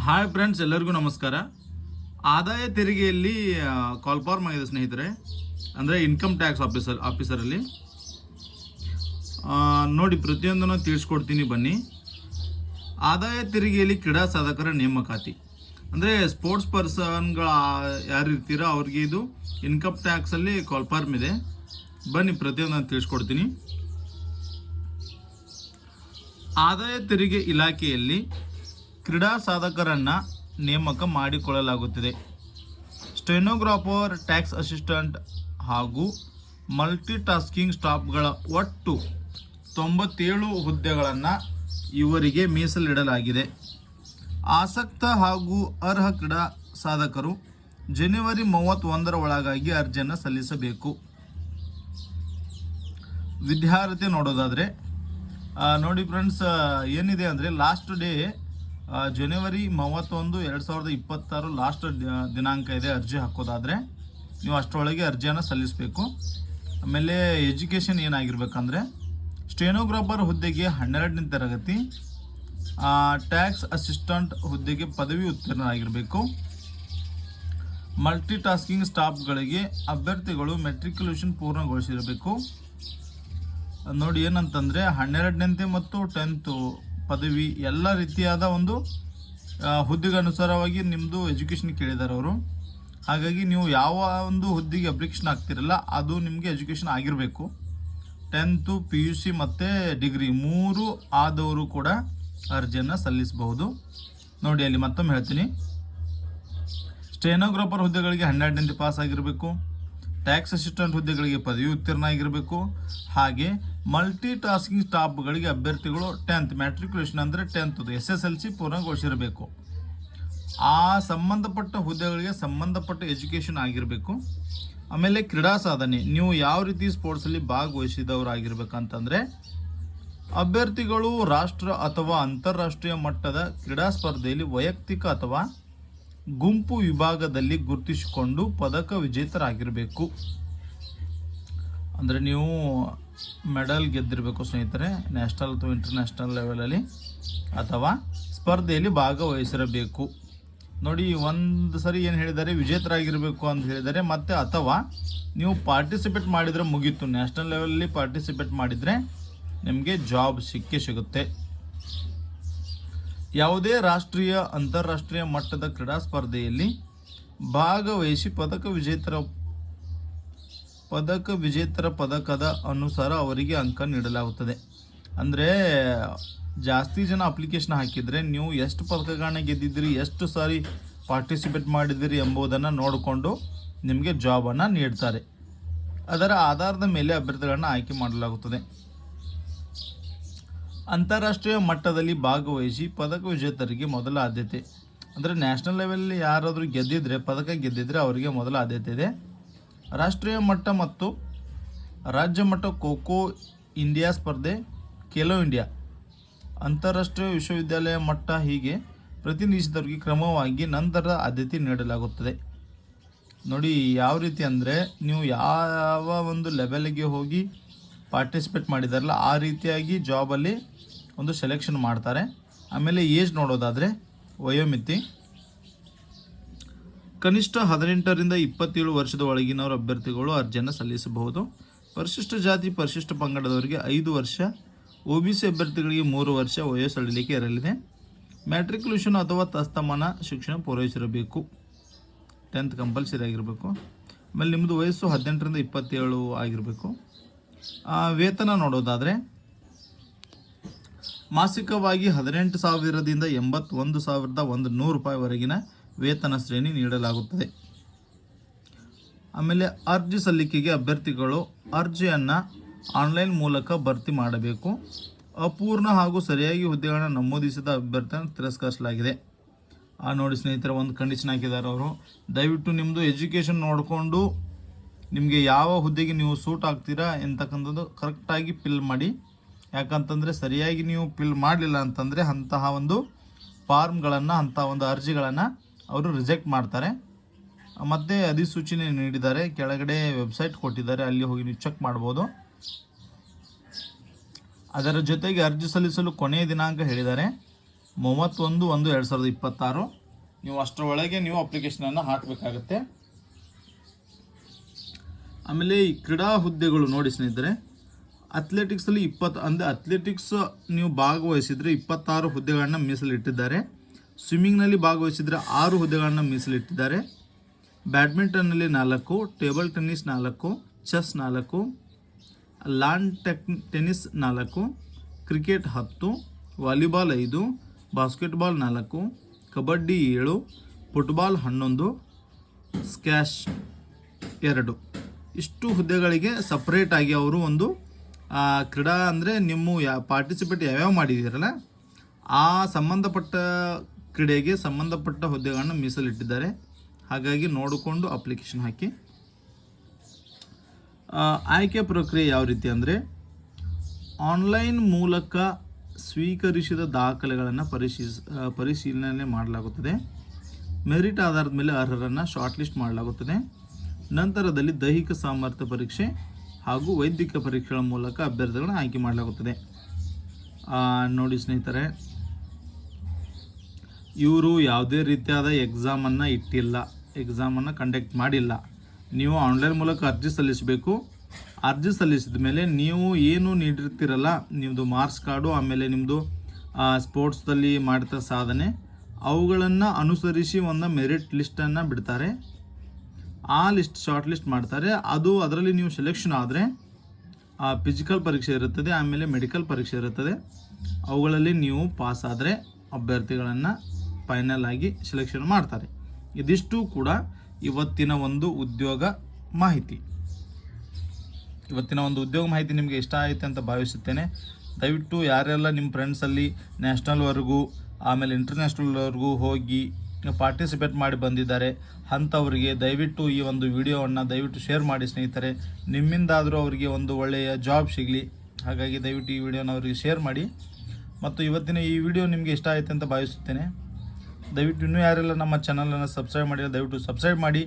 Hi friends, ಎಲ್ಲರಿಗೂ ನಮಸ್ಕಾರ. ಆದಾಯ ತೆರಿಗೆಯಲ್ಲಿ ಕಾಲ್ ಫಾರ್ಮ್ ಆಗಿದೆ ಸ್ನೇಹಿತರೆ. ಅಂದರೆ ಇನ್ಕಮ್ ಟ್ಯಾಕ್ಸ್ ಆಫೀಸರಲ್ಲಿ ನೋಡಿ, ಪ್ರತಿಯೊಂದನ್ನು ತಿಳಿಸ್ಕೊಡ್ತೀನಿ ಬನ್ನಿ. ಆದಾಯ ತೆರಿಗೆಯಲ್ಲಿ ಕ್ರೀಡಾ ಸಾಧಕರ ನೇಮಕಾತಿ ಅಂದರೆ ಸ್ಪೋರ್ಟ್ಸ್ ಪರ್ಸನ್ಗಳು ಯಾರು ಇರ್ತೀರೋ ಅವ್ರಿಗೆ ಇದು ಇನ್ಕಮ್ ಟ್ಯಾಕ್ಸಲ್ಲಿ ಕಾಲ್ ಫಾರ್ಮ್ ಇದೆ. ಬನ್ನಿ ಪ್ರತಿಯೊಂದನ್ನು ತಿಳಿಸ್ಕೊಡ್ತೀನಿ. ಆದಾಯ ತೆರಿಗೆ ಇಲಾಖೆಯಲ್ಲಿ ಕ್ರೀಡಾ ಸಾಧಕರನ್ನು ನೇಮಕ ಮಾಡಿಕೊಳ್ಳಲಾಗುತ್ತಿದೆ. ಸ್ಟೆನೋಗ್ರಾಫರ್, ಟ್ಯಾಕ್ಸ್ ಅಸಿಸ್ಟೆಂಟ್ ಹಾಗೂ ಮಲ್ಟಿ ಟಾಸ್ಕಿಂಗ್ ಸ್ಟಾಫ್ಗಳ ಒಟ್ಟು 97 ಹುದ್ದೆಗಳನ್ನು ಇವರಿಗೆ ಮೀಸಲಿಡಲಾಗಿದೆ. ಆಸಕ್ತ ಹಾಗೂ ಅರ್ಹ ಕ್ರೀಡಾ ಸಾಧಕರು ಜನವರಿ 31 ಒಳಗಾಗಿ ಅರ್ಜಿಯನ್ನು ಸಲ್ಲಿಸಬೇಕು. ವಿದ್ಯಾರ್ಹತೆ ನೋಡೋದಾದರೆ ನೋಡಿ ಫ್ರೆಂಡ್ಸ್, ಏನಿದೆ ಅಂದರೆ ಲಾಸ್ಟ್ ಡೇ ಜನವರಿ 31, 2026 ಲಾಸ್ಟ್ ದಿನಾಂಕ ಇದೆ ಅರ್ಜಿ ಹಾಕೋದಾದರೆ. ನೀವು ಅಷ್ಟರೊಳಗೆ ಅರ್ಜಿಯನ್ನು ಸಲ್ಲಿಸಬೇಕು. ಆಮೇಲೆ ಎಜುಕೇಷನ್ ಏನಾಗಿರ್ಬೇಕಂದ್ರೆ ಸ್ಟೆನೋಗ್ರಾಫರ್ ಹುದ್ದೆಗೆ 12ನೇ ತರಗತಿ, ಟ್ಯಾಕ್ಸ್ ಅಸಿಸ್ಟೆಂಟ್ ಹುದ್ದೆಗೆ ಪದವಿ ಉತ್ತೀರ್ಣರಾಗಿರಬೇಕು. ಮಲ್ಟಿ ಟಾಸ್ಕಿಂಗ್ ಸ್ಟಾಫ್ಗಳಿಗೆ ಅಭ್ಯರ್ಥಿಗಳು ಮೆಟ್ರಿಕ್ಯುಲೇಷನ್ ಪೂರ್ಣಗೊಳಿಸಿರಬೇಕು. ನೋಡಿ ಏನಂತಂದರೆ 12ನೇ ಮತ್ತು 10th ಪದವಿ ಎಲ್ಲ ರೀತಿಯಾದ ಒಂದು ಹುದ್ದೆಗೆ ಅನುಸಾರವಾಗಿ ನಿಮ್ಮದು ಎಜುಕೇಷನ್ ಕೇಳಿದ್ದಾರೆ ಅವರು. ಹಾಗಾಗಿ ನೀವು ಯಾವ ಒಂದು ಹುದ್ದೆಗೆ ಅಪ್ಲಿಕೇಶನ್ ಆಗ್ತಿರಲ್ಲ ಅದು ನಿಮಗೆ ಎಜುಕೇಷನ್ ಆಗಿರಬೇಕು. 10th PUC ಮತ್ತು ಡಿಗ್ರಿ 3 ಆದವರು ಕೂಡ ಅರ್ಜಿಯನ್ನು ಸಲ್ಲಿಸಬಹುದು. ನೋಡಿ ಅಲ್ಲಿ ಮತ್ತೊಮ್ಮೆ ಹೇಳ್ತೀನಿ, ಸ್ಟೆನೋಗ್ರಾಫರ್ ಹುದ್ದೆಗಳಿಗೆ 12ನೇ ಪಾಸ್ ಆಗಿರಬೇಕು. ಟ್ಯಾಕ್ಸ್ ಅಸಿಸ್ಟೆಂಟ್ ಹುದ್ದೆಗಳಿಗೆ ಪದವಿ ಉತ್ತೀರ್ಣ ಆಗಿರಬೇಕು. ಹಾಗೆ ಮಲ್ಟಿ ಟಾಸ್ಕಿಂಗ್ ಸ್ಟಾಫ್ಗಳಿಗೆ ಅಭ್ಯರ್ಥಿಗಳು 10th ಮ್ಯಾಟ್ರಿಕ್ಯುಲೇಷನ್ ಅಂದರೆ 10th SSLC ಪೂರ್ಣಗೊಳಿಸಿರಬೇಕು. ಆ ಸಂಬಂಧಪಟ್ಟ ಹುದ್ದೆಗಳಿಗೆ ಸಂಬಂಧಪಟ್ಟ ಎಜುಕೇಷನ್ ಆಗಿರಬೇಕು. ಆಮೇಲೆ ಕ್ರೀಡಾ ಸಾಧನೆ, ನೀವು ಯಾವ ರೀತಿ ಸ್ಪೋರ್ಟ್ಸಲ್ಲಿ ಭಾಗವಹಿಸಿದವರಾಗಿರ್ಬೇಕಂತಂದರೆ ಅಭ್ಯರ್ಥಿಗಳು ರಾಷ್ಟ್ರ ಅಥವಾ ಅಂತಾರಾಷ್ಟ್ರೀಯ ಮಟ್ಟದ ಕ್ರೀಡಾ ಸ್ಪರ್ಧೆಯಲ್ಲಿ ವೈಯಕ್ತಿಕ ಅಥವಾ ಗುಂಪು ವಿಭಾಗದಲ್ಲಿ ಗುರುತಿಸಿಕೊಂಡು ಪದಕ ವಿಜೇತರಾಗಿರಬೇಕು. ಅಂದರೆ ನೀವು ಮೆಡಲ್ ಗೆದ್ದಿರಬೇಕು ಸ್ನೇಹಿತರೆ, ನ್ಯಾಷನಲ್ ಅಥವಾ ಇಂಟರ್ನ್ಯಾಷನಲ್ ಲೆವೆಲಲ್ಲಿ, ಅಥವಾ ಸ್ಪರ್ಧೆಯಲ್ಲಿ ಭಾಗವಹಿಸಿರಬೇಕು. ನೋಡಿ ಒಂದು ಸರಿ ಏನು ಹೇಳಿದ್ದಾರೆ, ವಿಜೇತರಾಗಿರಬೇಕು ಅಂತ ಹೇಳಿದ್ದಾರೆ. ಮತ್ತು ಅಥವಾ ನೀವು ಪಾರ್ಟಿಸಿಪೇಟ್ ಮಾಡಿದರೆ ಮುಗೀತು, ನ್ಯಾಷನಲ್ ಲೆವೆಲಲ್ಲಿ ಪಾರ್ಟಿಸಿಪೇಟ್ ಮಾಡಿದರೆ ನಿಮಗೆ ಜಾಬ್ ಸಿಗುತ್ತೆ. ಯಾವುದೇ ರಾಷ್ಟ್ರೀಯ ಅಂತಾರಾಷ್ಟ್ರೀಯ ಮಟ್ಟದ ಕ್ರೀಡಾ ಸ್ಪರ್ಧೆಯಲ್ಲಿ ಭಾಗವಹಿಸಿ ಪದಕ ವಿಜೇತರ ಪದಕದ ಅನುಸಾರ ಅವರಿಗೆ ಅಂಕ ನೀಡಲಾಗುತ್ತದೆ. ಅಂದರೆ ಜಾಸ್ತಿ ಜನ ಅಪ್ಲಿಕೇಶನ್ ಹಾಕಿದರೆ ನೀವು ಎಷ್ಟು ಪದಕಗಳನ್ನ ಗೆದ್ದಿದ್ದೀರಿ, ಎಷ್ಟು ಸಾರಿ ಪಾರ್ಟಿಸಿಪೇಟ್ ಮಾಡಿದ್ದೀರಿ ಎಂಬುದನ್ನು ನೋಡಿಕೊಂಡು ನಿಮಗೆ ಜಾಬನ್ನು ನೀಡ್ತಾರೆ. ಅದರ ಆಧಾರದ ಮೇಲೆ ಅಭ್ಯರ್ಥಿಗಳನ್ನು ಆಯ್ಕೆ ಮಾಡಲಾಗುತ್ತದೆ. ಅಂತಾರಾಷ್ಟ್ರೀಯ ಮಟ್ಟದಲ್ಲಿ ಭಾಗವಹಿಸಿ ಪದಕ ವಿಜೇತರಿಗೆ ಮೊದಲ ಆದ್ಯತೆ. ಅಂದರೆ ನ್ಯಾಷನಲ್ ಲೆವೆಲಲ್ಲಿ ಯಾರಾದರೂ ಪದಕ ಗೆದ್ದಿದ್ರೆ ಅವರಿಗೆ ಮೊದಲ ಆದ್ಯತೆ ಇದೆ. ರಾಷ್ಟ್ರೀಯ ಮಟ್ಟ ಮತ್ತು ರಾಜ್ಯ ಮಟ್ಟ ಖೋಖೋ ಇಂಡಿಯಾ ಸ್ಪರ್ಧೆ, ಖೇಲೋ ಇಂಡಿಯಾ, ಅಂತಾರಾಷ್ಟ್ರೀಯ ವಿಶ್ವವಿದ್ಯಾಲಯ ಮಟ್ಟ ಹೀಗೆ ಪ್ರತಿನಿಧಿಸಿದವರಿಗೆ ಕ್ರಮವಾಗಿ ನಂತರ ಆದ್ಯತೆ ನೀಡಲಾಗುತ್ತದೆ. ನೋಡಿ ಯಾವ ರೀತಿ ಅಂದರೆ ನೀವು ಯಾವ ಒಂದು ಲೆವೆಲ್ಗೆ ಹೋಗಿ ಪಾರ್ಟಿಸಿಪೇಟ್ ಮಾಡಿದಾರಲ್ಲ ಆ ರೀತಿಯಾಗಿ ಜಾಬಲ್ಲಿ ಒಂದು ಸೆಲೆಕ್ಷನ್ ಮಾಡ್ತಾರೆ. ಆಮೇಲೆ ಏಜ್ ನೋಡೋದಾದರೆ ವಯೋಮಿತಿ ಕನಿಷ್ಠ 18ರಿಂದ 27 ವರ್ಷದ ಒಳಗಿನವರು ಅಭ್ಯರ್ಥಿಗಳು ಅರ್ಜಿಯನ್ನು ಸಲ್ಲಿಸಬಹುದು. ಪರಿಶಿಷ್ಟ ಜಾತಿ ಪರಿಶಿಷ್ಟ ಪಂಗಡದವರಿಗೆ 5 ವರ್ಷ, OBC ಅಭ್ಯರ್ಥಿಗಳಿಗೆ 3 ವರ್ಷ ವಯೋಸಡಿಲಿಕೆ ಇರಲಿದೆ. ಮ್ಯಾಟ್ರಿಕ್ಯುಲೇಷನ್ ಅಥವಾ ತಸ್ತಮಾನ ಶಿಕ್ಷಣ ಪೂರೈಸಿರಬೇಕು. 10th ಕಂಪಲ್ಸರಿ ಆಗಿರಬೇಕು. ಆಮೇಲೆ ನಿಮ್ಮದು ವಯಸ್ಸು 18ರಿಂದ 27 ಆಗಿರಬೇಕು. ವೇತನ ನೋಡೋದಾದರೆ ಮಾಸಿಕವಾಗಿ 18,000ದಿಂದ 81,100 ರೂಪಾಯಿವರೆಗಿನ ವೇತನ ಶ್ರೇಣಿ ನೀಡಲಾಗುತ್ತದೆ. ಆಮೇಲೆ ಅರ್ಜಿ ಸಲ್ಲಿಕೆಗೆ ಅಭ್ಯರ್ಥಿಗಳು ಅರ್ಜಿಯನ್ನು ಆನ್ಲೈನ್ ಮೂಲಕ ಭರ್ತಿ ಮಾಡಬೇಕು. ಅಪೂರ್ಣ ಹಾಗೂ ಸರಿಯಾಗಿ ಹುದ್ದೆಗಳನ್ನು ನಮೂದಿಸಿದ ಅಭ್ಯರ್ಥಿಯನ್ನು ತಿರಸ್ಕರಿಸಲಾಗಿದೆ. ನೋಡಿ ಸ್ನೇಹಿತರೆ, ಒಂದು ಕಂಡೀಷನ್ ಹಾಕಿದ್ದಾರೆ ಅವರು, ದಯವಿಟ್ಟು ನಿಮ್ಮದು ಎಜುಕೇಷನ್ ನೋಡಿಕೊಂಡು ನಿಮಗೆ ಯಾವ ಹುದ್ದೆಗೆ ನೀವು ಸೂಟ್ ಆಗ್ತೀರಾ ಎಂತಕ್ಕಂಥದ್ದು ಕರೆಕ್ಟಾಗಿ ಫಿಲ್ ಮಾಡಿ. ಯಾಕಂತಂದರೆ ಸರಿಯಾಗಿ ನೀವು ಫಿಲ್ ಮಾಡಲಿಲ್ಲ ಅಂತಂದರೆ ಅಂತಹ ಒಂದು ಫಾರ್ಮ್ಗಳನ್ನು, ಅಂತಹ ಒಂದು ಅರ್ಜಿಗಳನ್ನು ಅವರು ರಿಜೆಕ್ಟ್ ಮಾಡ್ತಾರೆ. ಮತ್ತು ಅಧಿಸೂಚನೆ ನೀಡಿದ್ದಾರೆ, ಕೆಳಗಡೆ ವೆಬ್ಸೈಟ್ ಕೊಟ್ಟಿದ್ದಾರೆ, ಅಲ್ಲಿ ಹೋಗಿ ನೀವು ಚೆಕ್ ಮಾಡ್ಬೋದು. ಅದರ ಜೊತೆಗೆ ಅರ್ಜಿ ಸಲ್ಲಿಸಲು ಕೊನೆಯ ದಿನಾಂಕ ಹೇಳಿದ್ದಾರೆ. 31/1/2026 ನೀವು ಅಷ್ಟರೊಳಗೆ ನೀವು ಅಪ್ಲಿಕೇಶನನ್ನು ಹಾಕಬೇಕಾಗತ್ತೆ. ಆಮೇಲೆ ಈ ಕ್ರೀಡಾ ಹುದ್ದೆಗಳು ನೋಡಿ ಸ್ನೇಹಿತರೆ, ಅಥ್ಲೆಟಿಕ್ಸಲ್ಲಿ ಅಥ್ಲೆಟಿಕ್ಸ್ ನೀವು ಭಾಗವಹಿಸಿದರೆ 26 ಹುದ್ದೆಗಳನ್ನು ಮೀಸಲಿಟ್ಟಿದ್ದಾರೆ. ಸ್ವಿಮ್ಮಿಂಗ್ನಲ್ಲಿ ಭಾಗವಹಿಸಿದರೆ 6 ಹುದ್ದೆಗಳನ್ನು ಮೀಸಲಿಟ್ಟಿದ್ದಾರೆ. ಬ್ಯಾಡ್ಮಿಂಟನ್ನಲ್ಲಿ 4, table tennis 4, chess 4, lawn tennis 4, cricket 10, volleyball 5, basketball 4, kabaddi 7, football 11, squash 2. ಇಷ್ಟು ಹುದ್ದೆಗಳಿಗೆ ಸಪ್ರೇಟಾಗಿ ಅವರು ಒಂದು ಕ್ರೀಡಾ ಅಂದರೆ ನಿಮ್ಮ ಪಾರ್ಟಿಸಿಪೇಟ್ ಯಾವ್ಯಾವ ಮಾಡಿದ್ದೀರಲ್ಲ ಆ ಸಂಬಂಧಪಟ್ಟ ಕ್ರೀಡೆಗೆ ಸಂಬಂಧಪಟ್ಟ ಹುದ್ದೆಗಳನ್ನು ಮೀಸಲಿಟ್ಟಿದ್ದಾರೆ. ಹಾಗಾಗಿ ನೋಡಿಕೊಂಡು ಅಪ್ಲಿಕೇಶನ್ ಹಾಕಿ. ಆಯ್ಕೆ ಪ್ರಕ್ರಿಯೆ ಯಾವ ರೀತಿ ಅಂದರೆ, ಆನ್ಲೈನ್ ಮೂಲಕ ಸ್ವೀಕರಿಸಿದ ದಾಖಲೆಗಳನ್ನು ಪರಿಶೀಲನೆ ಮಾಡಲಾಗುತ್ತದೆ. ಮೆರಿಟ್ ಆಧಾರದ ಮೇಲೆ ಅರ್ಹರನ್ನು ಶಾರ್ಟ್ ಲಿಸ್ಟ್ ಮಾಡಲಾಗುತ್ತದೆ. ನಂತರದಲ್ಲಿ ದೈಹಿಕ ಸಾಮರ್ಥ್ಯ ಪರೀಕ್ಷೆ ಹಾಗೂ ವೈದ್ಯಕೀಯ ಪರೀಕ್ಷೆಗಳ ಮೂಲಕ ಅಭ್ಯರ್ಥಿಗಳನ್ನು ಆಯ್ಕೆ ಮಾಡಲಾಗುತ್ತದೆ. ನೋಡಿ ಸ್ನೇಹಿತರೆ, ಇವರು ಯಾವುದೇ ರೀತಿಯಾದ ಎಕ್ಸಾಮನ್ನು ಕಂಡಕ್ಟ್ ಮಾಡಿಲ್ಲ. ನೀವು ಆನ್ಲೈನ್ ಮೂಲಕ ಅರ್ಜಿ ಸಲ್ಲಿಸಬೇಕು. ಅರ್ಜಿ ಸಲ್ಲಿಸಿದ ಮೇಲೆ ನೀವು ಏನು ನೀಡಿರ್ತೀರಲ್ಲ, ನಿಮ್ಮದು ಮಾರ್ಕ್ಸ್ ಕಾರ್ಡು, ಆಮೇಲೆ ನಿಮ್ಮದು ಸ್ಪೋರ್ಟ್ಸ್ದಲ್ಲಿ ಮಾಡಿದ ಸಾಧನೆ, ಅವುಗಳನ್ನು ಅನುಸರಿಸಿ ಒಂದು ಮೆರಿಟ್ ಲಿಸ್ಟನ್ನು ಬಿಡ್ತಾರೆ. ಆ ಲಿಸ್ಟ್ ಶಾರ್ಟ್ ಲಿಸ್ಟ್ ಮಾಡ್ತಾರೆ. ಅದರಲ್ಲಿ ನೀವು ಸೆಲೆಕ್ಷನ್ ಆದರೆ ಫಿಸಿಕಲ್ ಪರೀಕ್ಷೆ ಇರುತ್ತದೆ, ಆಮೇಲೆ ಮೆಡಿಕಲ್ ಪರೀಕ್ಷೆ ಇರುತ್ತದೆ. ಅವುಗಳಲ್ಲಿ ನೀವು ಪಾಸ್ ಆದರೆ ಅಭ್ಯರ್ಥಿಗಳನ್ನು ಫೈನಲ್ ಆಗಿ ಸೆಲೆಕ್ಷನ್ ಮಾಡ್ತಾರೆ. ಇದಿಷ್ಟು ಕೂಡ ಇವತ್ತಿನ ಒಂದು ಉದ್ಯೋಗ ಮಾಹಿತಿ. ನಿಮಗೆ ಇಷ್ಟ ಆಯಿತು ಅಂತ ಭಾವಿಸುತ್ತೇನೆ. ದಯವಿಟ್ಟು ಯಾರೆಲ್ಲ ನಿಮ್ಮ ಫ್ರೆಂಡ್ಸಲ್ಲಿ ನ್ಯಾಷನಲ್ವರೆಗೂ ಆಮೇಲೆ ಇಂಟರ್ನ್ಯಾಷನಲ್ವರೆಗೂ ಹೋಗಿ ಪಾರ್ಟಿಸಿಪೇಟ್ ಮಾಡಿ ಬಂದಿದ್ದಾರೆ ಅಂಥವರಿಗೆ ದಯವಿಟ್ಟು ಈ ಒಂದು ವಿಡಿಯೋವನ್ನು ದಯವಿಟ್ಟು ಶೇರ್ ಮಾಡಿ ಸ್ನೇಹಿತರೆ. ನಿಮ್ಮಿಂದಾದರೂ ಅವರಿಗೆ ಒಂದು ಒಳ್ಳೆಯ ಜಾಬ್ ಸಿಗಲಿ. ಹಾಗಾಗಿ ದಯವಿಟ್ಟು ಈ ವಿಡಿಯೋನ ಅವರಿಗೆ ಶೇರ್ ಮಾಡಿ. ಮತ್ತು ಇವತ್ತಿನ ಈ ವಿಡಿಯೋ ನಿಮಗೆ ಇಷ್ಟ ಆಯಿತು ಅಂತ ಭಾವಿಸುತ್ತೇನೆ. ದಯವಿಟ್ಟು ಇನ್ನೂ ಯಾರೆಲ್ಲ ನಮ್ಮ ಚಾನಲನ್ನು ಸಬ್ಸ್ಕ್ರೈಬ್ ಮಾಡಿಲ್ಲ ದಯವಿಟ್ಟು ಸಬ್ಸ್ಕ್ರೈಬ್ ಮಾಡಿ,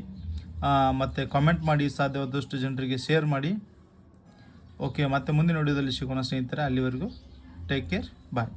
ಮತ್ತು ಕಾಮೆಂಟ್ ಮಾಡಿ, ಸಾಧ್ಯವಾದಷ್ಟು ಜನರಿಗೆ ಶೇರ್ ಮಾಡಿ. ಓಕೆ, ಮತ್ತೆ ಮುಂದಿನ ವಿಡಿಯೋದಲ್ಲಿ ಸಿಗೋಣ ಸ್ನೇಹಿತರೆ. ಅಲ್ಲಿವರೆಗೂ ಟೇಕ್ ಕೇರ್, ಬಾಯ್.